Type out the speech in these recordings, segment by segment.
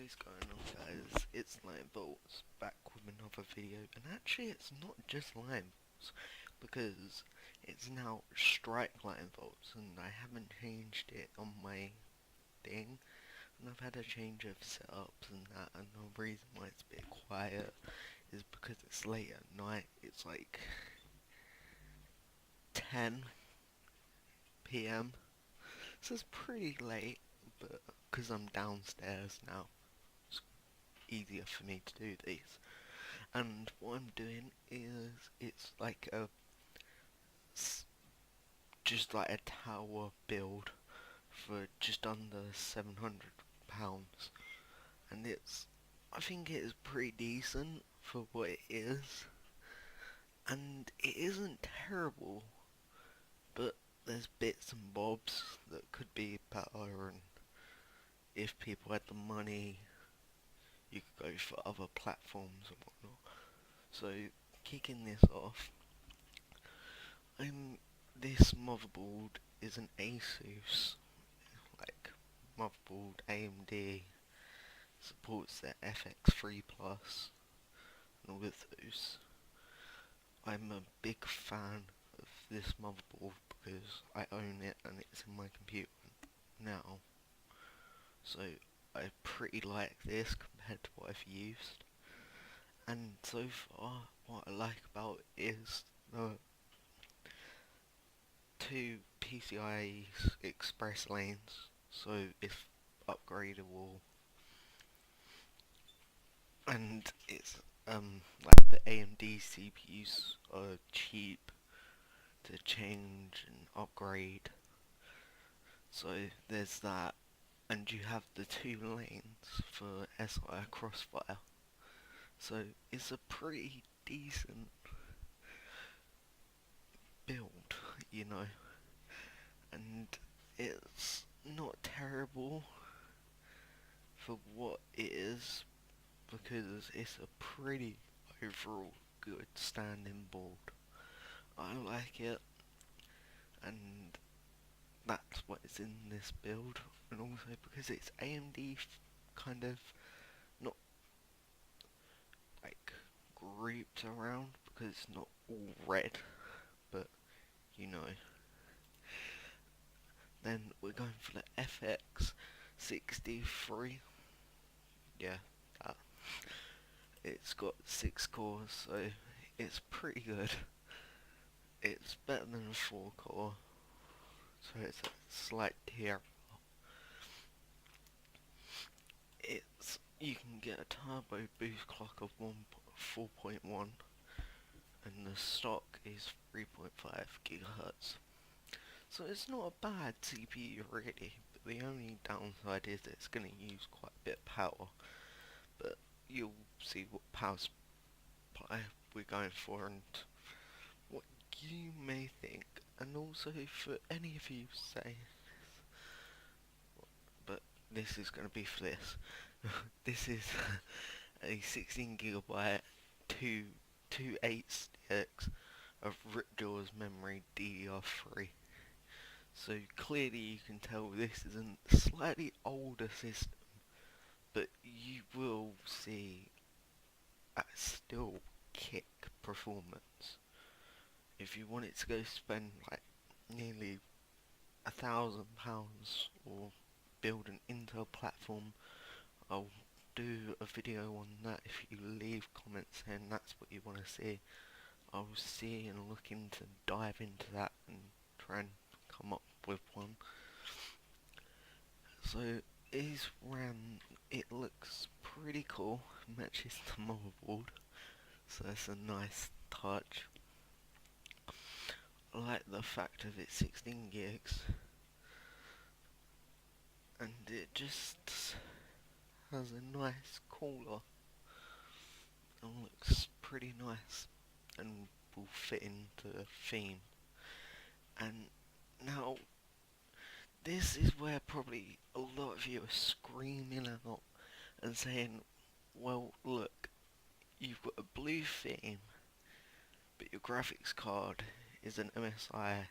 What is going on, guys? It's Limebolts back with another video, and actually it's not just Limebolts because it's now Strike Limebolts, and I haven't changed it on my thing, and I've had a change of setups and that, and the reason why it's a bit quiet is because it's late at night. It's like 10 p.m. so it's pretty late, but because I'm downstairs now, easier for me to do these. And what I'm doing is it's like just like a tower build for just under £700, and I think it is pretty decent for what it is, and it isn't terrible, but there's bits and bobs that could be better, and if people had the money you could go for other platforms and whatnot. So, kicking this off, this motherboard is an Asus, like, motherboard. AMD supports their FX3 Plus and all of those. I'm a big fan of this motherboard because I own it and it's in my computer now. So I pretty like this compared to what I've used. And so far, what I like about it is the two PCI Express lanes, so it's upgradable, and it's like the AMD CPUs are cheap to change and upgrade, so there's that, and you have the two lanes for SI Crossfire, so it's a pretty decent build, you know, and it's not terrible for what it is, because it's a pretty overall good standing board. I like it, and that's what is in this build, and also because it's AMD kind of not like grouped around, because it's not all red, but you know. Then we're going for the FX63. Yeah, that. It's got 6 cores, so it's pretty good. It's better than a 4 core, so it's a slight tier. You can get a turbo boost clock of 4.1, and the stock is 3.5 gigahertz. So it's not a bad CPU really, but the only downside is it's going to use quite a bit of power. But you'll see what power supply we're going for and what you may think, and also for any of you say, but this is going to be for this. This is a 16GB 228 sticks of Ripjaw's memory DDR3. So clearly you can tell this is a slightly older system, but you will see a still kick performance. If you wanted to go spend like nearly £1,000 or build an Intel platform, I'll do a video on that. If you leave comments saying that's what you want to see, I'll see and look into, dive into that and try and come up with one. So it looks pretty cool, matches the motherboard, so that's a nice touch. I like the fact of it's 16 gigs, and it just has a nice cooler and looks pretty nice and will fit into the theme. And now, this is where probably a lot of you are screaming out and saying, well, look, you've got a blue theme, but your graphics card is an MSI,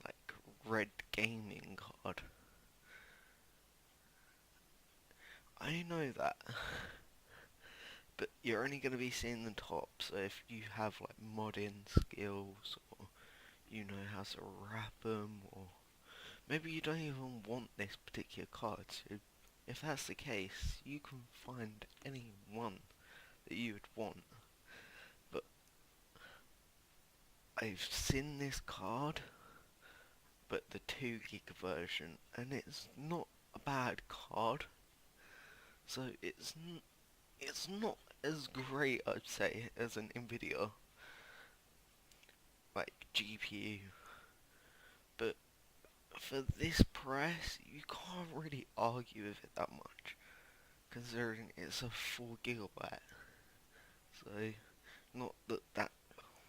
like, red gaming card. I know that, but you're only going to be seeing the top, so if you have like modding skills, or you know how to wrap them, or maybe you don't even want this particular card, so if that's the case, you can find any one that you would want. But I've seen this card, but the 2 gig version, and it's not a bad card. So it's not as great, I'd say, as an Nvidia like GPU, but for this price, you can't really argue with it that much, considering it's a 4 GB. So not that that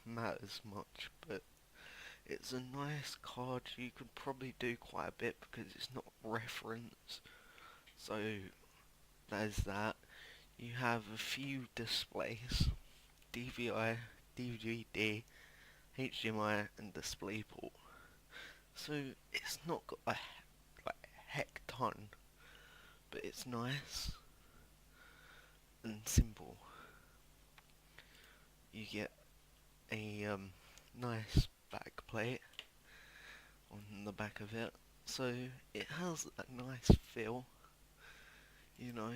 matters much, but it's a nice card. You could probably do quite a bit because it's not reference. So there's that. You have a few displays: DVI, DVD, HDMI, and DisplayPort. So it's not got a like heck ton, but it's nice and simple. You get a nice back plate on the back of it, so it has a nice feel, you know,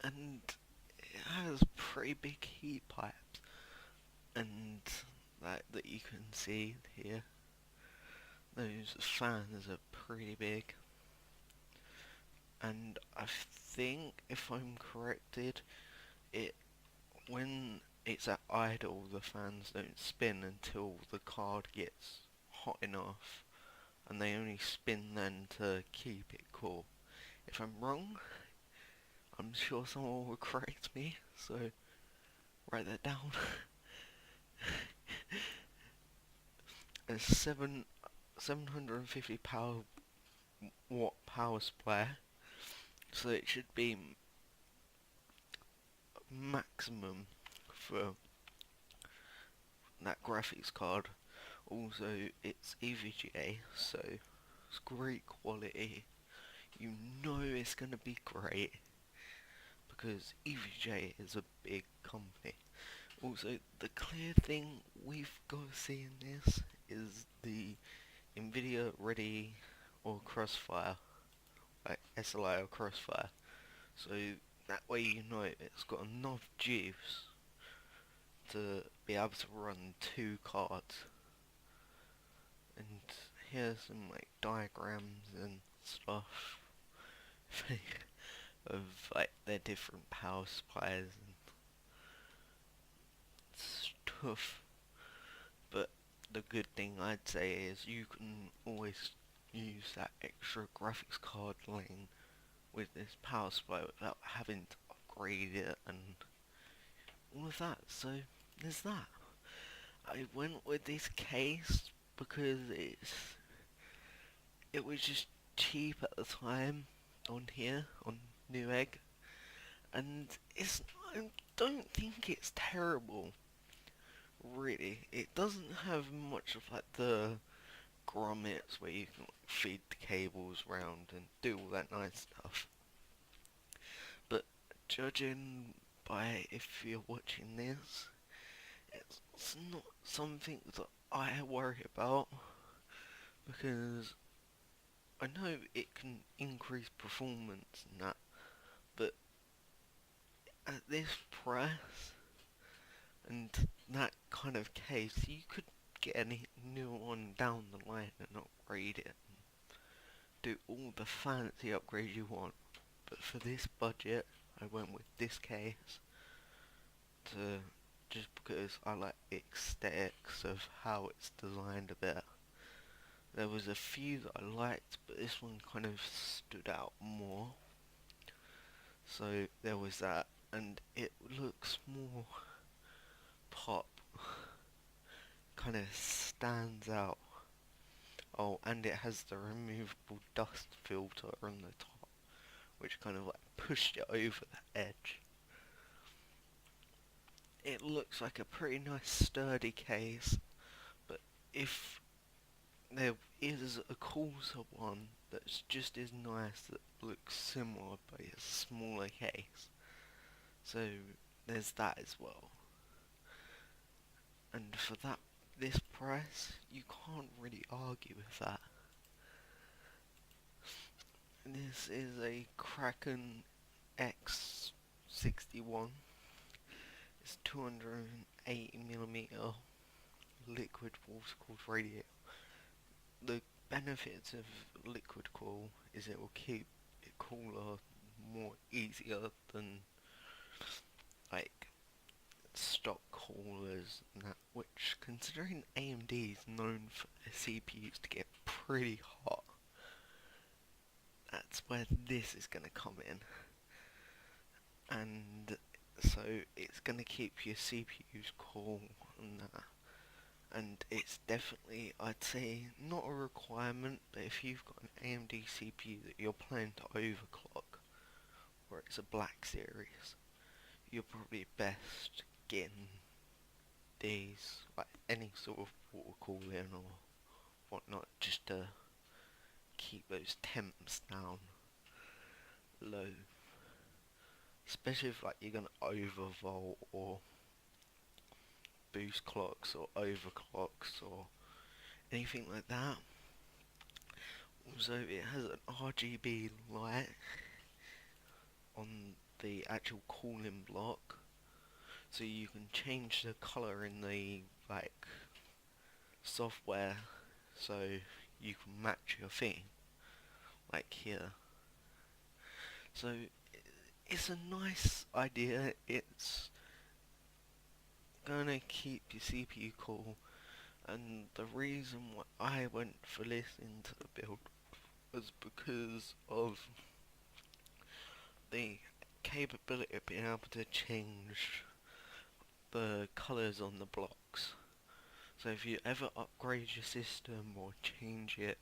and it has pretty big heat pipes, and that you can see here. Those fans are pretty big, and I think, if I'm corrected, it when it's at idle, the fans don't spin until the card gets hot enough, and they only spin then to keep it cool. If I'm wrong, I'm sure someone will correct me, so write that down. A 750 watt power supply, so it should be maximum for that graphics card. Also, it's EVGA, so it's great quality. You know it's gonna be great because EVGA is a big company. Also, the clear thing we've got to see in this is the Nvidia Ready or Crossfire, like SLI or Crossfire. So that way you know it's got enough juice to be able to run 2 cards. And here's some like diagrams and stuff of like their different power supplies and stuff. But the good thing I'd say is you can always use that extra graphics card lane with this power supply without having to upgrade it and all of that. So there's that. I went with this case because it was just cheap at the time on here on Newegg, and I don't think it's terrible. Really, it doesn't have much of like the grommets where you can like, feed the cables round and do all that nice stuff. But judging by if you're watching this, it's not something that I worry about because I know it can increase performance and that, but at this price and that kind of case, you could get a new one down the line and upgrade it and do all the fancy upgrades you want. But for this budget, I went with this case to just because I like the aesthetics of how it's designed a bit. There was a few that I liked, but this one kind of stood out more. So there was that, and it looks more pop, kind of stands out. Oh, and it has the removable dust filter on the top, which kind of like pushed it over the edge. It looks like a pretty nice sturdy case, but if there is a coarser one that's just as nice that looks similar but it's a smaller case. So there's that as well. And for this price, you can't really argue with that. This is a Kraken X61. It's 280mm liquid water cooled radio. The benefits of liquid cool is it will keep it cooler more easier than like stock coolers and that, which considering AMD is known for their CPUs to get pretty hot, that's where this is going to come in. And so it's going to keep your CPUs cool and that. And it's definitely, I'd say, not a requirement, but if you've got an AMD CPU that you're planning to overclock, or it's a Black Series, you're probably best getting these, like any sort of water cooling or whatnot, just to keep those temps down low. Especially if like you're gonna overvolt or boost clocks or overclocks or anything like that. Also, it has an RGB light on the actual cooling block, so you can change the colour in the like software, so you can match your thing, like here. So it's a nice idea. It's gonna keep your CPU cool, and the reason why I went for this into the build was because of the capability of being able to change the colours on the blocks. So if you ever upgrade your system or change it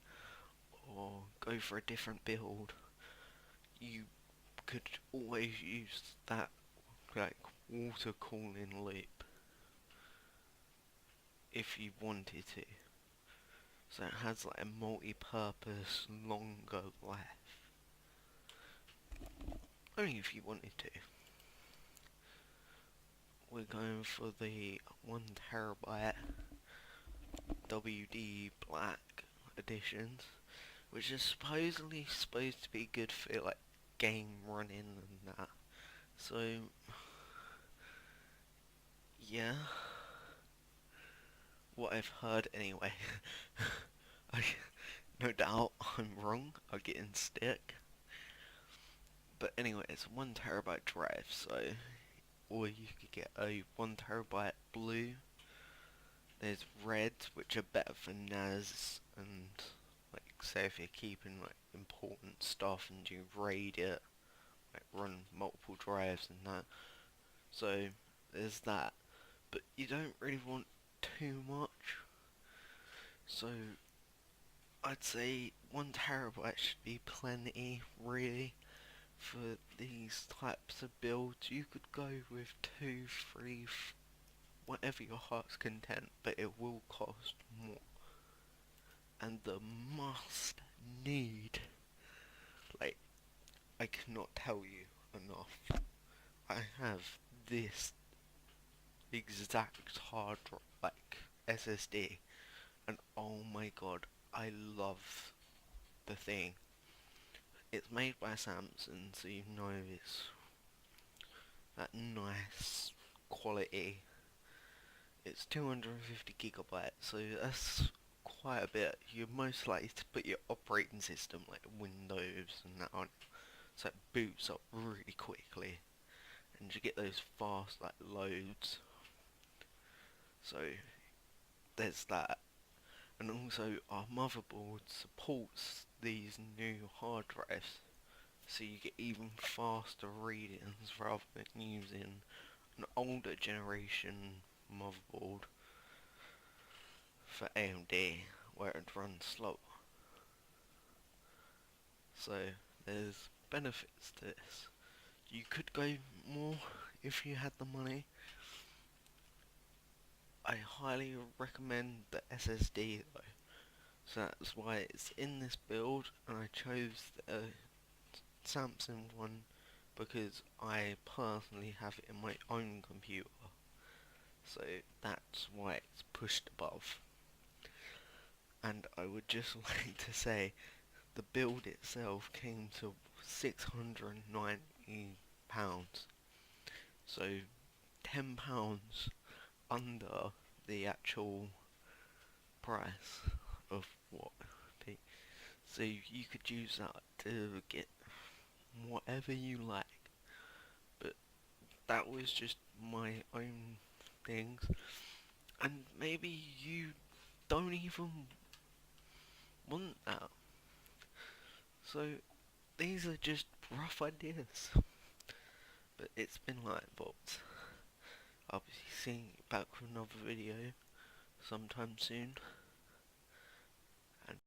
or go for a different build, you could always use that like water cooling loop if you wanted to. So it has like a multi-purpose longer life. Only if you wanted to. We're going for the 1TB WD Black editions, which is supposedly supposed to be good for like game running and that. So yeah, what I've heard anyway. I, no doubt I'm wrong, I'll get in stick. But anyway, it's a 1TB drive, so or you could get a 1TB blue. There's reds, which are better for NAS and like say if you're keeping like important stuff and you RAID it, like run multiple drives and that. So there's that, but you don't really want too much. So I'd say 1TB should be plenty, really, for these types of builds. You could go with 2, 3, whatever your heart's content, but it will cost more. And the must need, like, I cannot tell you enough. I have this exact hard drive, like SSD, and oh my god, I love the thing. It's made by Samsung, so you know it's that nice quality. It's 250GB, so that's quite a bit. You're most likely to put your operating system like Windows and that on, so it boots up really quickly, and you get those fast like loads. So there's that, and also our motherboard supports these new hard drives, so you get even faster readings rather than using an older generation motherboard for AMD where it runs slow. So there's benefits to this. You could go more if you had the money. I highly recommend the SSD though. So that's why it's in this build, and I chose the Samsung one because I personally have it in my own computer. So that's why it's pushed above. And I would just like to say the build itself came to £690. So £10 under the actual price of what it. So you could use that to get whatever you like. But that was just my own things. And maybe you don't even want that. So these are just rough ideas. But it's been like Bolt. I'll be seeing you back with another video sometime soon.